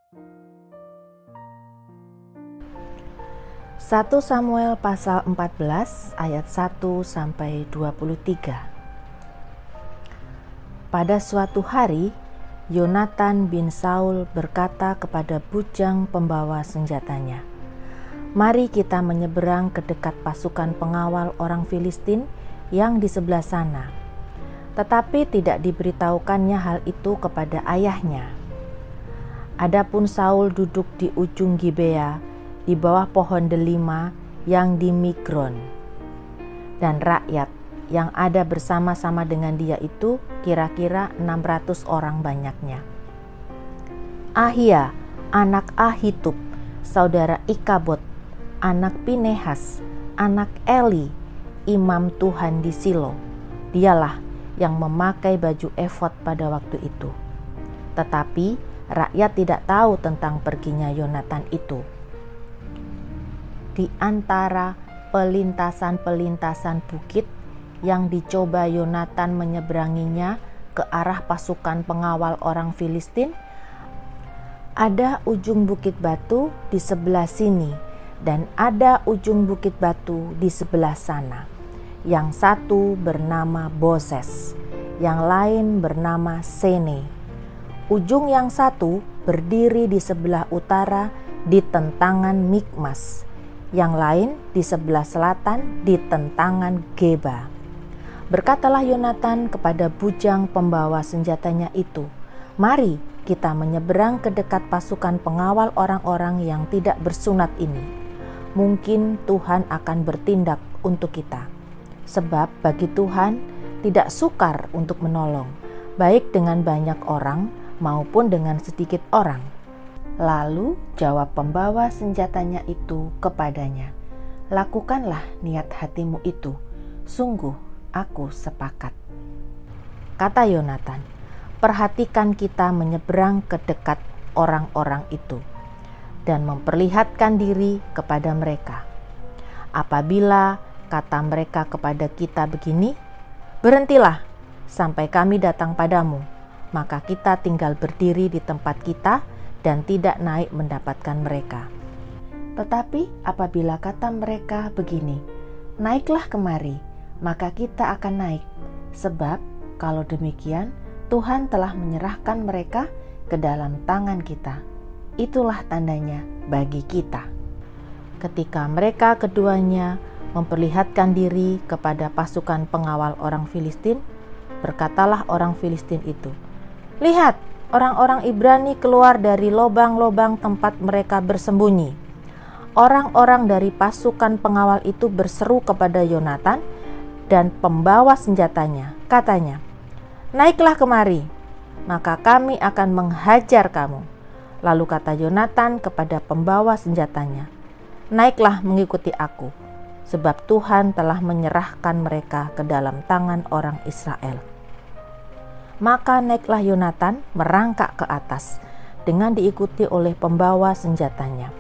1 Samuel pasal 14 ayat 1-23. Pada suatu hari, Yonatan bin Saul berkata kepada bujang pembawa senjatanya, "Mari kita menyeberang ke dekat pasukan pengawal orang Filistin yang di sebelah sana." Tetapi tidak diberitahukannya hal itu kepada ayahnya. Adapun Saul duduk di ujung Gibea, di bawah pohon delima yang di Migron. Dan rakyat yang ada bersama-sama dengan dia itu kira-kira 600 orang banyaknya. Ahia, anak Ahitub, saudara Ikabod, anak Pinehas, anak Eli, imam Tuhan di Silo. Dialah yang memakai baju efod pada waktu itu. Tetapi rakyat tidak tahu tentang perginya Yonatan itu. Di antara pelintasan-pelintasan bukit yang dicoba Yonatan menyeberanginya ke arah pasukan pengawal orang Filistin, ada ujung bukit batu di sebelah sini dan ada ujung bukit batu di sebelah sana. Yang satu bernama Boses, yang lain bernama Sene. Ujung yang satu berdiri di sebelah utara di tentangan Mikmas, yang lain di sebelah selatan di tentangan Geba. Berkatalah Yonatan kepada bujang pembawa senjatanya itu, "Mari kita menyeberang ke dekat pasukan pengawal orang-orang yang tidak bersunat ini. Mungkin Tuhan akan bertindak untuk kita. Sebab bagi Tuhan tidak sukar untuk menolong, baik dengan banyak orang maupun dengan sedikit orang." Lalu jawab pembawa senjatanya itu kepadanya, "Lakukanlah niat hatimu itu, sungguh aku sepakat." Kata Yonatan, "Perhatikan kita menyeberang ke dekat orang-orang itu dan memperlihatkan diri kepada mereka. Apabila kata mereka kepada kita begini, 'Berhentilah sampai kami datang padamu,' maka kita tinggal berdiri di tempat kita dan tidak naik mendapatkan mereka. Tetapi apabila kata mereka begini, 'Naiklah kemari,' maka kita akan naik, sebab kalau demikian Tuhan telah menyerahkan mereka ke dalam tangan kita. Itulah tandanya bagi kita." Ketika mereka keduanya memperlihatkan diri kepada pasukan pengawal orang Filistin, berkatalah orang Filistin itu, "Lihat, orang-orang Ibrani keluar dari lobang-lobang tempat mereka bersembunyi." Orang-orang dari pasukan pengawal itu berseru kepada Yonatan dan pembawa senjatanya, katanya, "Naiklah kemari, maka kami akan menghajar kamu." Lalu kata Yonatan kepada pembawa senjatanya, "Naiklah mengikuti aku, sebab Tuhan telah menyerahkan mereka ke dalam tangan orang Israel." Maka naiklah Yonatan merangkak ke atas dengan diikuti oleh pembawa senjatanya.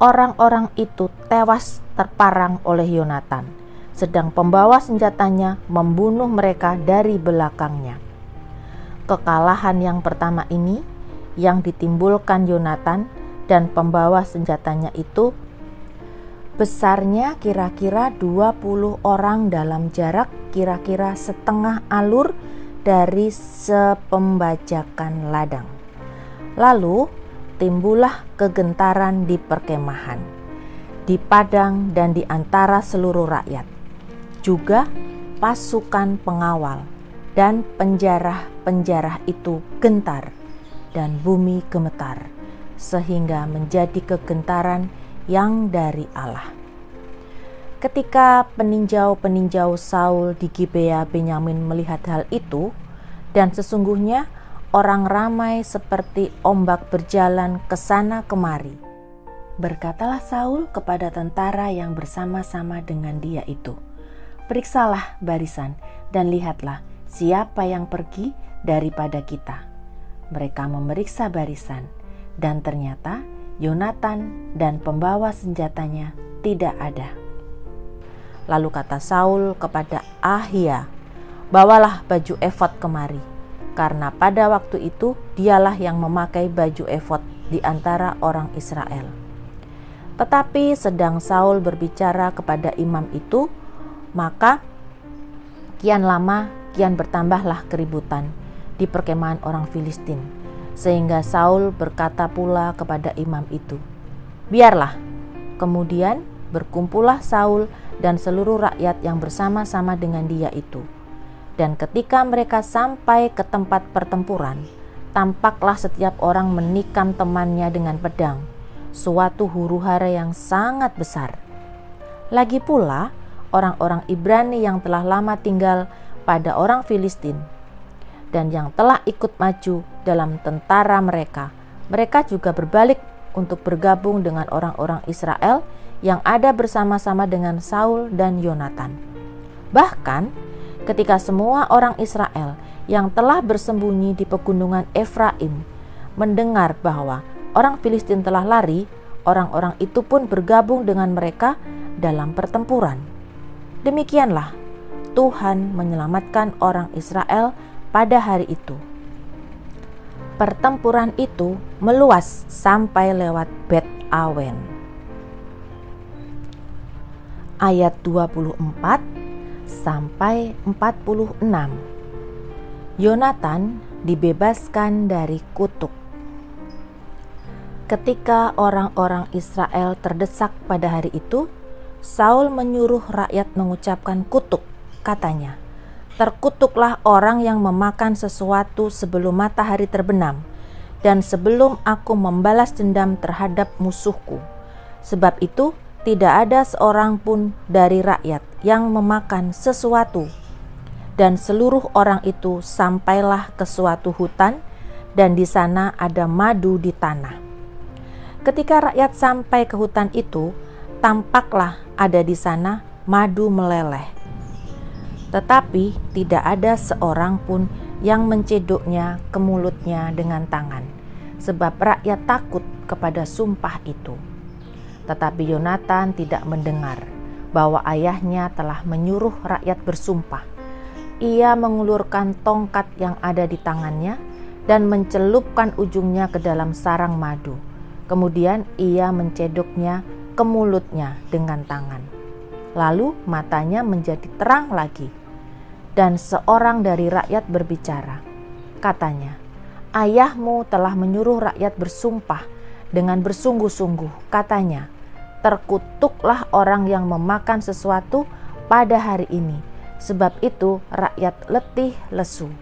Orang-orang itu tewas terparang oleh Yonatan, sedang pembawa senjatanya membunuh mereka dari belakangnya. Kekalahan yang pertama ini yang ditimbulkan Yonatan dan pembawa senjatanya itu besarnya kira-kira 20 orang dalam jarak kira-kira setengah alur dari sepembajakan ladang. Lalu timbullah kegentaran di perkemahan, di padang dan di antara seluruh rakyat. Juga pasukan pengawal dan penjarah-penjarah itu gentar dan bumi gemetar, sehingga menjadi kegentaran yang dari Allah. Ketika peninjau-peninjau Saul di Gibea Benyamin melihat hal itu, dan sesungguhnya orang ramai seperti ombak berjalan ke sana kemari, berkatalah Saul kepada tentara yang bersama-sama dengan dia itu, "Periksalah barisan dan lihatlah siapa yang pergi daripada kita." Mereka memeriksa barisan, dan ternyata Yonatan dan pembawa senjatanya tidak ada. Lalu kata Saul kepada Ahia, "Bawalah baju efod kemari," karena pada waktu itu dialah yang memakai baju efod di antara orang Israel. Tetapi sedang Saul berbicara kepada imam itu, maka kian lama kian bertambahlah keributan di perkemahan orang Filistin, sehingga Saul berkata pula kepada imam itu, "Biarlah." Kemudian berkumpullah Saul dan seluruh rakyat yang bersama-sama dengan dia itu. Dan ketika mereka sampai ke tempat pertempuran, tampaklah setiap orang menikam temannya dengan pedang, suatu huru-hara yang sangat besar. Lagi pula, orang-orang Ibrani yang telah lama tinggal pada orang Filistin dan yang telah ikut maju dalam tentara mereka juga berbalik untuk bergabung dengan orang-orang Israel yang ada bersama-sama dengan Saul dan Yonatan. Bahkan ketika semua orang Israel yang telah bersembunyi di pegunungan Efraim mendengar bahwa orang Filistin telah lari, orang-orang itu pun bergabung dengan mereka dalam pertempuran. Demikianlah Tuhan menyelamatkan orang Israel pada hari itu. Pertempuran itu meluas sampai lewat Bet Awen. Ayat 24 sampai 46. Yonatan dibebaskan dari kutuk. Ketika orang-orang Israel terdesak pada hari itu, Saul menyuruh rakyat mengucapkan kutuk. Katanya, "Terkutuklah orang yang memakan sesuatu sebelum matahari terbenam, dan sebelum aku membalas dendam terhadap musuhku. Sebab itu, tidak ada seorang pun dari rakyat yang memakan sesuatu." Dan seluruh orang itu sampailah ke suatu hutan, dan di sana ada madu di tanah. Ketika rakyat sampai ke hutan itu, tampaklah ada di sana madu meleleh. Tetapi tidak ada seorang pun yang mencedoknya ke mulutnya dengan tangan, sebab rakyat takut kepada sumpah itu. Tetapi Yonatan tidak mendengar bahwa ayahnya telah menyuruh rakyat bersumpah. Ia mengulurkan tongkat yang ada di tangannya dan mencelupkan ujungnya ke dalam sarang madu. Kemudian ia mencedoknya ke mulutnya dengan tangan. Lalu matanya menjadi terang lagi. Dan seorang dari rakyat berbicara. Katanya, "Ayahmu telah menyuruh rakyat bersumpah dengan bersungguh-sungguh." Katanya, "Terkutuklah orang yang memakan sesuatu pada hari ini, sebab itu rakyat letih lesu."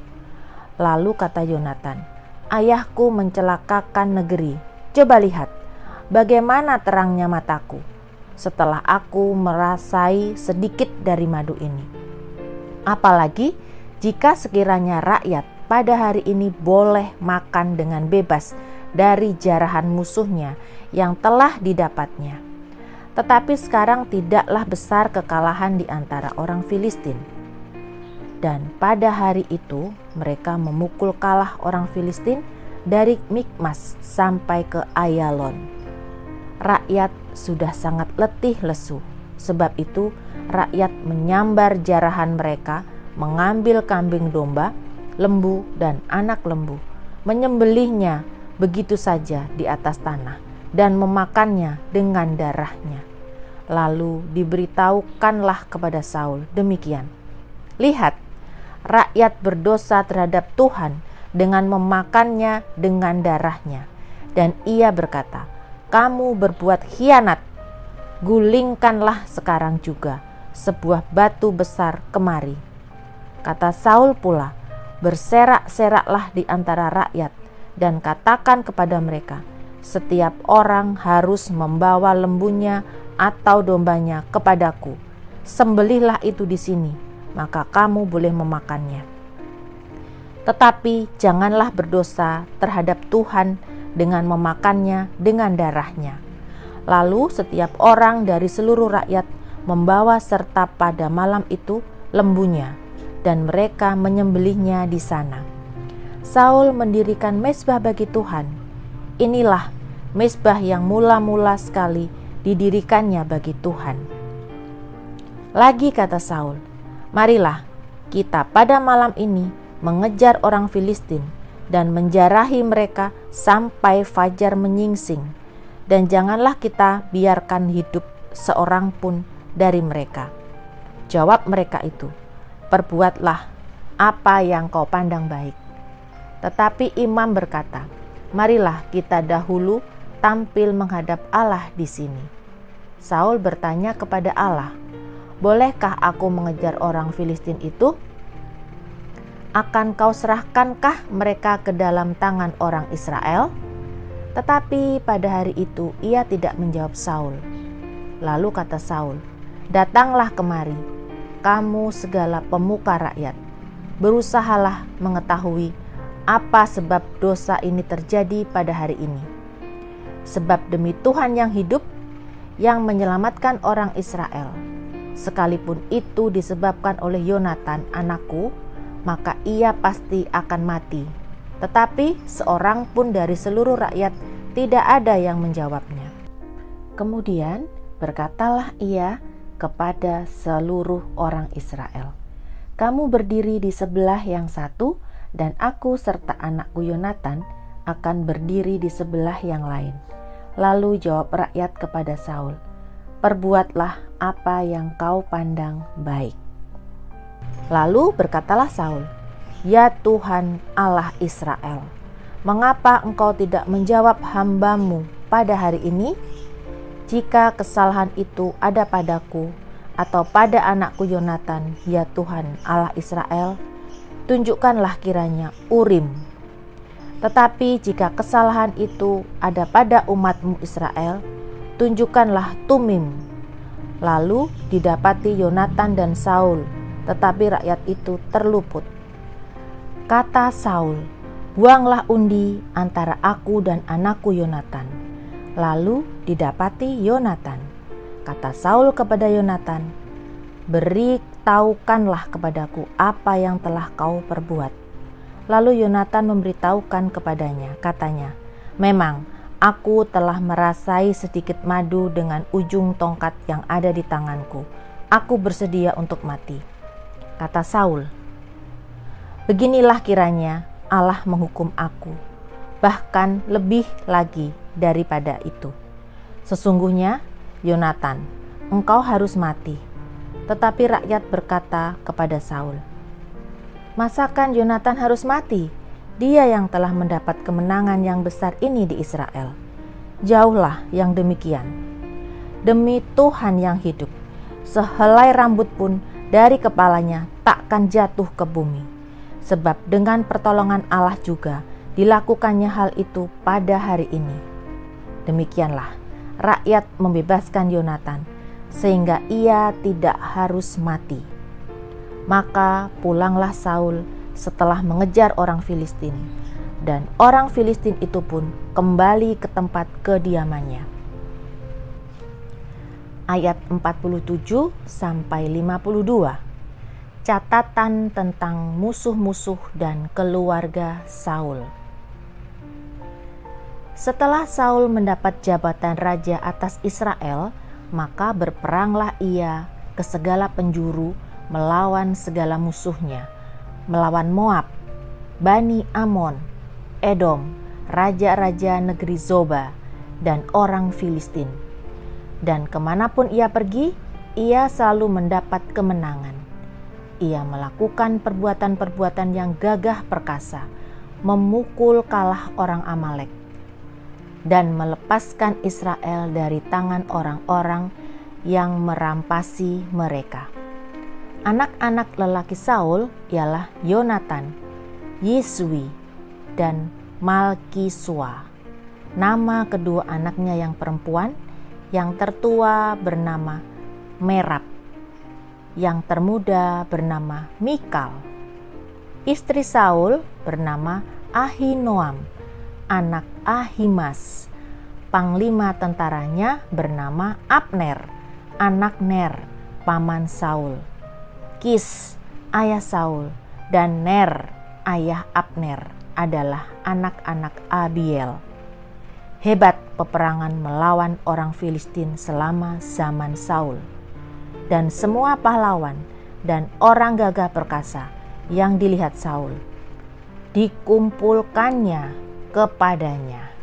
Lalu kata Yonatan, "Ayahku mencelakakan negeri. Coba lihat, bagaimana terangnya mataku setelah aku merasai sedikit dari madu ini. Apalagi jika sekiranya rakyat pada hari ini boleh makan dengan bebas dari jarahan musuhnya yang telah didapatnya. Tetapi sekarang tidaklah besar kekalahan di antara orang Filistin." Dan pada hari itu mereka memukul kalah orang Filistin dari Mikmas sampai ke Ayalon. Rakyat sudah sangat letih lesu. Sebab itu rakyat menyambar jarahan mereka, mengambil kambing domba, lembu dan anak lembu, menyembelihnya begitu saja di atas tanah dan memakannya dengan darahnya. Lalu diberitahukanlah kepada Saul demikian, "Lihat, rakyat berdosa terhadap Tuhan dengan memakannya dengan darahnya." Dan ia berkata, "Kamu berbuat khianat. Gulingkanlah sekarang juga sebuah batu besar kemari." Kata Saul pula, "Berserak-seraklah di antara rakyat dan katakan kepada mereka, setiap orang harus membawa lembunya atau dombanya kepadaku. Sembelihlah itu di sini, maka kamu boleh memakannya. Tetapi janganlah berdosa terhadap Tuhan dengan memakannya dengan darahnya." Lalu setiap orang dari seluruh rakyat membawa serta pada malam itu lembunya, dan mereka menyembelihnya di sana. Saul mendirikan mezbah bagi Tuhan. Inilah mezbah yang mula-mula sekali didirikannya bagi Tuhan. Lagi kata Saul, "Marilah kita pada malam ini mengejar orang Filistin dan menjarahi mereka sampai fajar menyingsing. Dan janganlah kita biarkan hidup seorang pun dari mereka." Jawab mereka itu, "Perbuatlah apa yang kau pandang baik." Tetapi imam berkata, "Marilah kita dahulu tampil menghadap Allah di sini." Saul bertanya kepada Allah, "Bolehkah aku mengejar orang Filistin itu? Akan kau serahkankah mereka ke dalam tangan orang Israel?" Tetapi pada hari itu ia tidak menjawab Saul. Lalu kata Saul, "Datanglah kemari, kamu segala pemuka rakyat. Berusahalah mengetahui apa sebab dosa ini terjadi pada hari ini. Sebab demi Tuhan yang hidup, yang menyelamatkan orang Israel, sekalipun itu disebabkan oleh Yonatan anakku, maka ia pasti akan mati." Tetapi seorang pun dari seluruh rakyat tidak ada yang menjawabnya. Kemudian berkatalah ia kepada seluruh orang Israel, "Kamu berdiri di sebelah yang satu, dan aku serta anakku Yonatan akan berdiri di sebelah yang lain." Lalu jawab rakyat kepada Saul, "Perbuatlah apa yang kau pandang baik." Lalu berkatalah Saul, "Ya Tuhan Allah Israel, mengapa engkau tidak menjawab hamba-Mu pada hari ini? Jika kesalahan itu ada padaku atau pada anakku Yonatan, ya Tuhan Allah Israel, tunjukkanlah kiranya Urim. Tetapi jika kesalahan itu ada pada umat-Mu Israel, tunjukkanlah Tumim." Lalu didapati Yonatan dan Saul, tetapi rakyat itu terluput. Kata Saul, "Buanglah undi antara aku dan anakku Yonatan." Lalu didapati Yonatan. Kata Saul kepada Yonatan, "Beritahukanlah kepadaku apa yang telah kau perbuat." Lalu Yonatan memberitahukan kepadanya, katanya, "Memang aku telah merasai sedikit madu dengan ujung tongkat yang ada di tanganku. Aku bersedia untuk mati." Kata Saul, "Beginilah kiranya Allah menghukum aku, bahkan lebih lagi daripada itu. Sesungguhnya, Yonatan, engkau harus mati." Tetapi rakyat berkata kepada Saul, "Masakan Yonatan harus mati? Dia yang telah mendapat kemenangan yang besar ini di Israel. Jauhlah yang demikian. Demi Tuhan yang hidup, sehelai rambut pun dari kepalanya takkan jatuh ke bumi. Sebab dengan pertolongan Allah juga dilakukannya hal itu pada hari ini." Demikianlah rakyat membebaskan Yonatan, sehingga ia tidak harus mati. Maka pulanglah Saul setelah mengejar orang Filistin, dan orang Filistin itu pun kembali ke tempat kediamannya. Ayat 47 sampai 52. Catatan tentang musuh-musuh dan keluarga Saul. Setelah Saul mendapat jabatan raja atas Israel, maka berperanglah ia ke segala penjuru melawan segala musuhnya, melawan Moab, Bani Amon, Edom, raja-raja negeri Zoba, dan orang Filistin. Dan kemanapun ia pergi, ia selalu mendapat kemenangan. Ia melakukan perbuatan-perbuatan yang gagah perkasa, memukul kalah orang Amalek, dan melepaskan Israel dari tangan orang-orang yang merampasi mereka. Anak-anak lelaki Saul ialah Yonatan, Yiswi, dan Malkisua. Nama kedua anaknya yang perempuan, yang tertua bernama Merab, yang termuda bernama Mikal. Istri Saul bernama Ahinoam, anak Ahimas. Panglima tentaranya bernama Abner, anak Ner, paman Saul. Kis, ayah Saul, dan Ner, ayah Abner, adalah anak-anak Abiel. Hebat peperangan melawan orang Filistin selama zaman Saul. Dan semua pahlawan dan orang gagah perkasa yang dilihat Saul. dikumpulkannya kepadanya.